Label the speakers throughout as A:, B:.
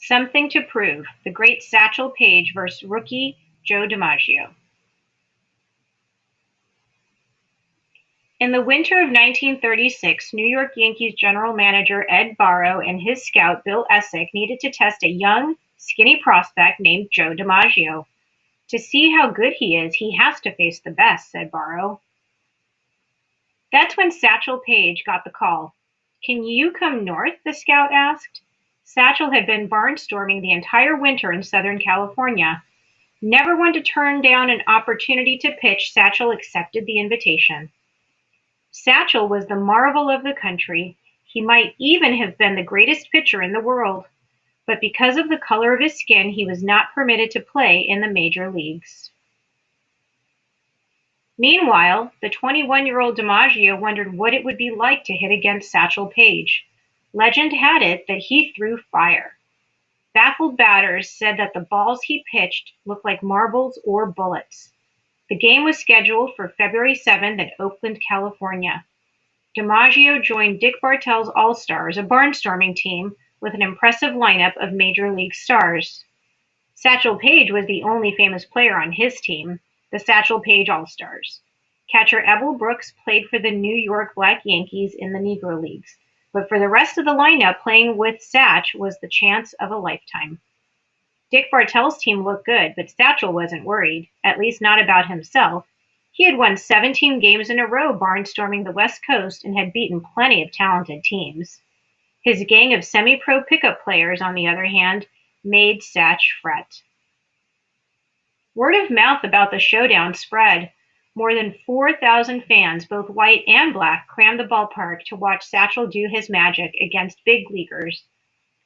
A: Something to Prove, the great Satchel Paige versus rookie Joe DiMaggio. In the winter of 1936, New York Yankees general manager Ed Barrow and his scout Bill Essick needed to test a young, skinny prospect named Joe DiMaggio. To see how good he is, he has to face the best, said Barrow. That's when Satchel Paige got the call. Can you come north? The scout asked. Satchel had been barnstorming the entire winter in Southern California. Never one to turn down an opportunity to pitch, Satchel accepted the invitation. Satchel was the marvel of the country. He might even have been the greatest pitcher in the world. But because of the color of his skin, he was not permitted to play in the major leagues. Meanwhile, the 21-year-old DiMaggio wondered what it would be like to hit against Satchel Paige. Legend had it that he threw fire. Baffled batters said that the balls he pitched looked like marbles or bullets. The game was scheduled for February 7th at Oakland, California. DiMaggio joined Dick Bartell's All-Stars, a barnstorming team with an impressive lineup of major league stars. Satchel Paige was the only famous player on his team, the Satchel Paige All-Stars. Catcher Ebel Brooks played for the New York Black Yankees in the Negro Leagues, but for the rest of the lineup, playing with Satch was the chance of a lifetime. Dick Bartell's team looked good, but Satchel wasn't worried, at least not about himself. He had won 17 games in a row barnstorming the West Coast and had beaten plenty of talented teams. His gang of semi-pro pickup players, on the other hand, made Satch fret. Word of mouth about the showdown spread. More than 4,000 fans, both white and black, crammed the ballpark to watch Satchel do his magic against big leaguers.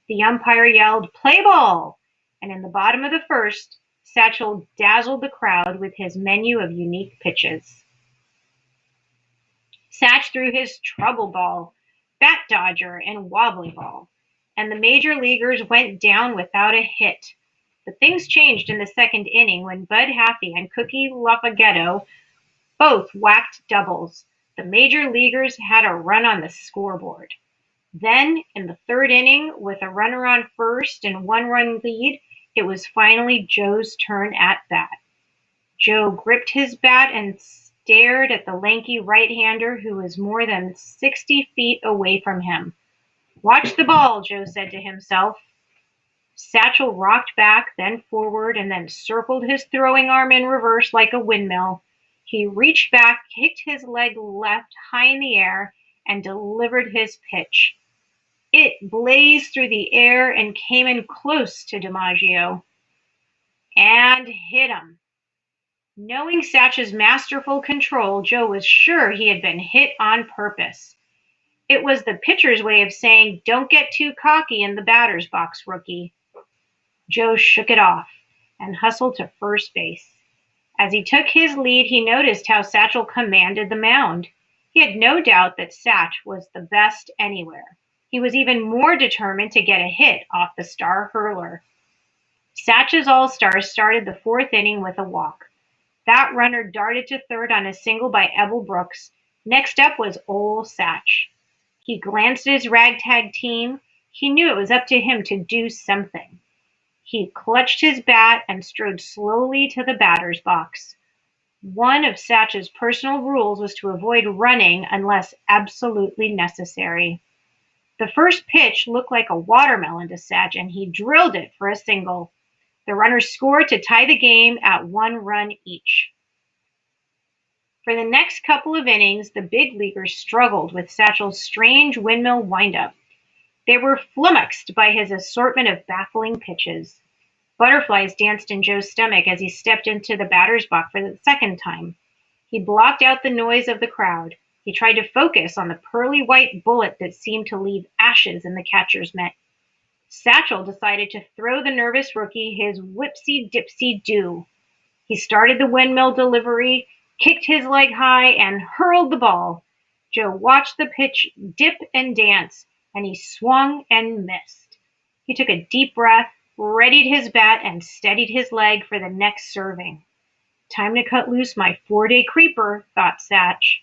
A: The umpire yelled, "Play ball!" And in the bottom of the first, Satchel dazzled the crowd with his menu of unique pitches. Satch threw his trouble ball, bat dodger, and wobbly ball, and the major leaguers went down without a hit. But things changed in the second inning when Bud Haffey and Cookie Lafaghetto both whacked doubles. The major leaguers had a run on the scoreboard. Then, in the third inning, with a runner on first and one-run lead, it was finally Joe's turn at bat. Joe gripped his bat and stared at the lanky right-hander who was more than 60 feet away from him. "Watch the ball," Joe said to himself. Satchel rocked back, then forward, and then circled his throwing arm in reverse like a windmill. He reached back, kicked his leg left high in the air, and delivered his pitch. It blazed through the air and came in close to DiMaggio. And hit him. Knowing Satch's masterful control, Joe was sure he had been hit on purpose. It was the pitcher's way of saying, "Don't get too cocky in the batter's box, rookie." Joe shook it off and hustled to first base. As he took his lead, he noticed how Satchel commanded the mound. He had no doubt that Satch was the best anywhere. He was even more determined to get a hit off the star hurler. Satch's All-Stars started the fourth inning with a walk. That runner darted to third on a single by Ebel Brooks. Next up was Ol' Satch. He glanced at his ragtag team. He knew it was up to him to do something. He clutched his bat and strode slowly to the batter's box. One of Satch's personal rules was to avoid running unless absolutely necessary. The first pitch looked like a watermelon to Satch, and he drilled it for a single. The runners scored to tie the game at 1 run each. For the next couple of innings, the big leaguers struggled with Satchel's strange windmill windup. They were flummoxed by his assortment of baffling pitches. Butterflies danced in Joe's stomach as he stepped into the batter's box for the second time. He blocked out the noise of the crowd. He tried to focus on the pearly white bullet that seemed to leave ashes in the catcher's mitt. Satchel decided to throw the nervous rookie his whipsy-dipsy-do. He started the windmill delivery, kicked his leg high, and hurled the ball. Joe watched the pitch dip and dance, and he swung and missed. He took a deep breath, readied his bat, and steadied his leg for the next serving. "Time to cut loose my 4-day creeper," thought Satch.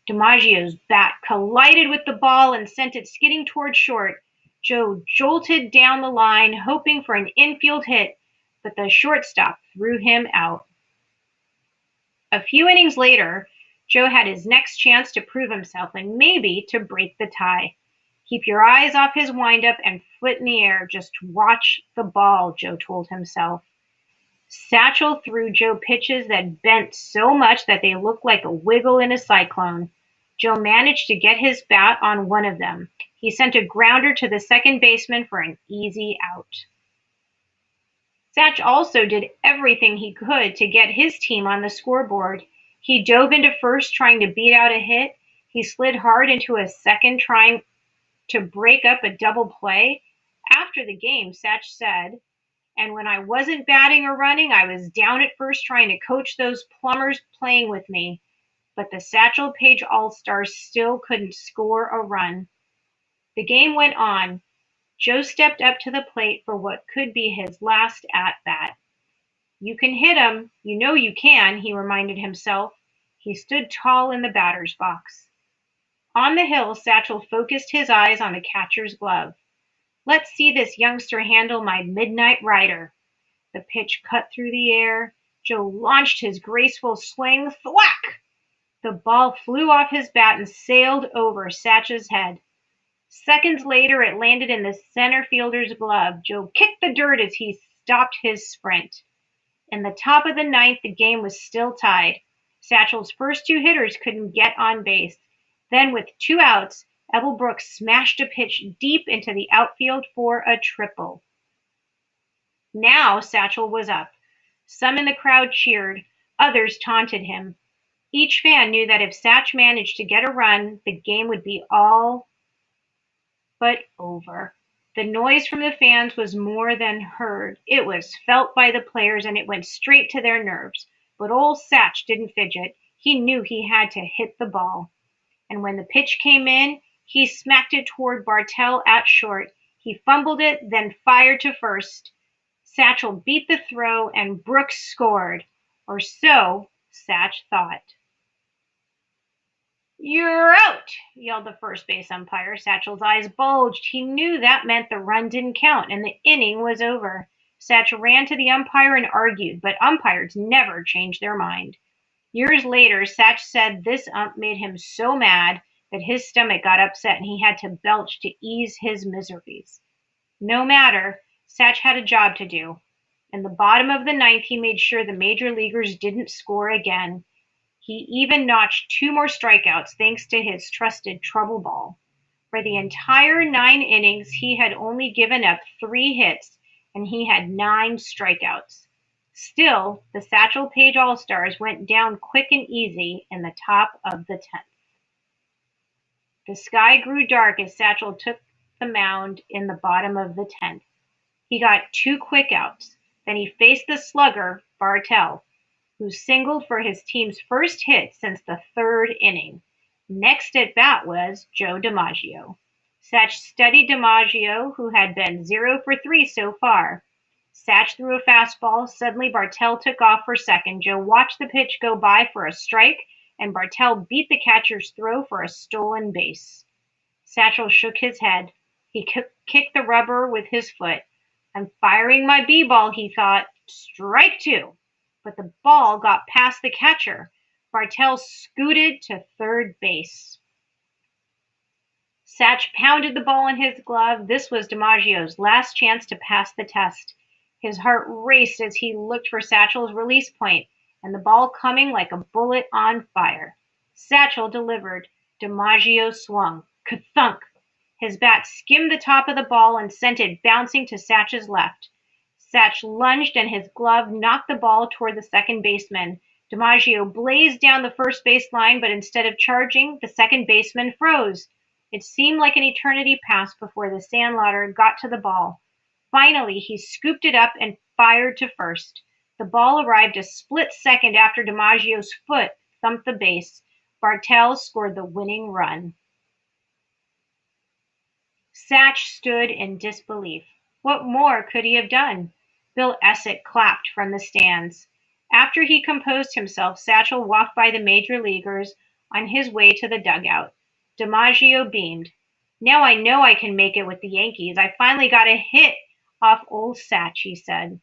A: DiMaggio's bat collided with the ball and sent it skidding toward short. Joe jolted down the line, hoping for an infield hit, but the shortstop threw him out. A few innings later, Joe had his next chance to prove himself and maybe to break the tie. Keep your eyes off his windup and foot in the air. Just watch the ball, Joe told himself. Satchel threw Joe pitches that bent so much that they looked like a wiggle in a cyclone. Joe managed to get his bat on one of them. He sent a grounder to the second baseman for an easy out. Satch also did everything he could to get his team on the scoreboard. He dove into first trying to beat out a hit. He slid hard into a second trying to break up a double play. After the game, Satch said, "And when I wasn't batting or running, I was down at first trying to coach those plumbers playing with me." But the Satchel Paige All-Stars still couldn't score a run. The game went on. Joe stepped up to the plate for what could be his last at-bat. "You can hit 'em, you know you can," he reminded himself. He stood tall in the batter's box. On the hill, Satchel focused his eyes on the catcher's glove. "Let's see this youngster handle my midnight rider." The pitch cut through the air. Joe launched his graceful swing. Thwack! The ball flew off his bat and sailed over Satch's head. Seconds later, it landed in the center fielder's glove. Joe kicked the dirt as he stopped his sprint. In the top of the ninth, the game was still tied. Satchel's first two hitters couldn't get on base. Then, with 2 outs, Ebel Brooks smashed a pitch deep into the outfield for a triple. Now Satchel was up. Some in the crowd cheered. Others taunted him. Each fan knew that if Satch managed to get a run, the game would be all but over. The noise from the fans was more than heard. It was felt by the players, and it went straight to their nerves. But old Satch didn't fidget. He knew he had to hit the ball. And when the pitch came in, he smacked it toward Bartell at short. He fumbled it, then fired to first. Satchel beat the throw, and Brooks scored. Or so Satch thought. "You're out!" yelled the first base umpire. Satchel's eyes bulged. He knew that meant the run didn't count and the inning was over. Satchel ran to the umpire and argued, but umpires never changed their mind. Years later, Satch said this ump made him so mad that his stomach got upset and he had to belch to ease his miseries. No matter, Satch had a job to do. In the bottom of the ninth, he made sure the major leaguers didn't score again. He even notched 2 more strikeouts thanks to his trusted trouble ball. For the entire 9 innings, he had only given up 3 hits, and he had 9 strikeouts. Still, the Satchel Paige All-Stars went down quick and easy in the top of the 10th. The sky grew dark as Satchel took the mound in the bottom of the 10th. He got 2 quick outs. Then he faced the slugger, Bartell, who singled for his team's first hit since the 3rd inning. Next at bat was Joe DiMaggio. Satch studied DiMaggio, who had been 0 for 3 so far. Satch threw a fastball. Suddenly Bartell took off for second. Joe watched the pitch go by for a strike, and Bartell beat the catcher's throw for a stolen base. Satchel shook his head. He kicked the rubber with his foot. "I'm firing my b-ball," he thought. Strike 2. But the ball got past the catcher. Bartell scooted to third base. Satch pounded the ball in his glove. This was DiMaggio's last chance to pass the test. His heart raced as he looked for Satchel's release point, and the ball coming like a bullet on fire. Satchel delivered. DiMaggio swung. Ka-thunk! His bat skimmed the top of the ball and sent it bouncing to Satch's left. Satch lunged and his glove knocked the ball toward the second baseman. DiMaggio blazed down the first base line, but instead of charging, the second baseman froze. It seemed like an eternity passed before the Sandlotter got to the ball. Finally, he scooped it up and fired to first. The ball arrived a split second after DiMaggio's foot thumped the base. Bartell scored the winning run. Satch stood in disbelief. What more could he have done? Bill Essett clapped from the stands. After he composed himself, Satchel walked by the major leaguers on his way to the dugout. DiMaggio beamed. "Now I know I can make it with the Yankees. I finally got a hit off old Satch," he said.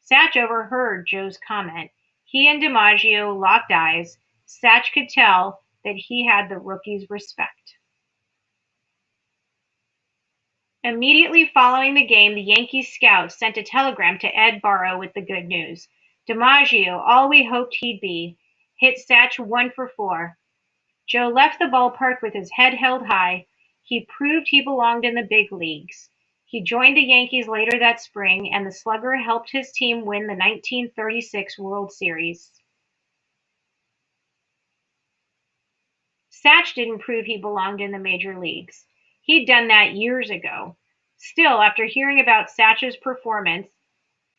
A: Satch overheard Joe's comment. He and DiMaggio locked eyes. Satch could tell that he had the rookie's respect. Immediately following the game, the Yankees scout sent a telegram to Ed Barrow with the good news. DiMaggio, all we hoped he'd be, hit Satch 1 for 4. Joe left the ballpark with his head held high. He proved he belonged in the big leagues. He joined the Yankees later that spring, and the slugger helped his team win the 1936 World Series. Satch didn't prove he belonged in the major leagues. He'd done that years ago. Still, after hearing about Satch's performance,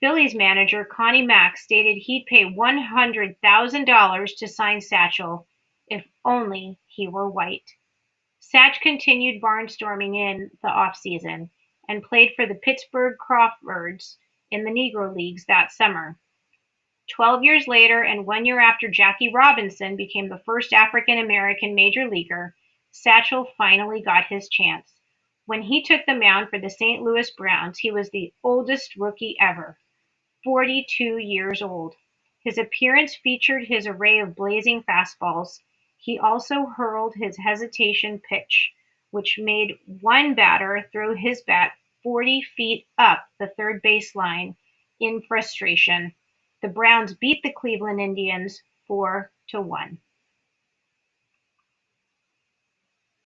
A: Phillies manager Connie Mack stated he'd pay $100,000 to sign Satchel if only he were white. Satch continued barnstorming in the offseason and played for the Pittsburgh Crawfords in the Negro Leagues that summer. 12 years later, and 1 year after Jackie Robinson became the first African American major leaguer, Satchel finally got his chance. When he took the mound for the St. Louis Browns, he was the oldest rookie ever, 42 years old. His appearance featured his array of blazing fastballs. He also hurled his hesitation pitch, which made one batter throw his bat 40 feet up the third baseline in frustration. The Browns beat the Cleveland Indians 4-1.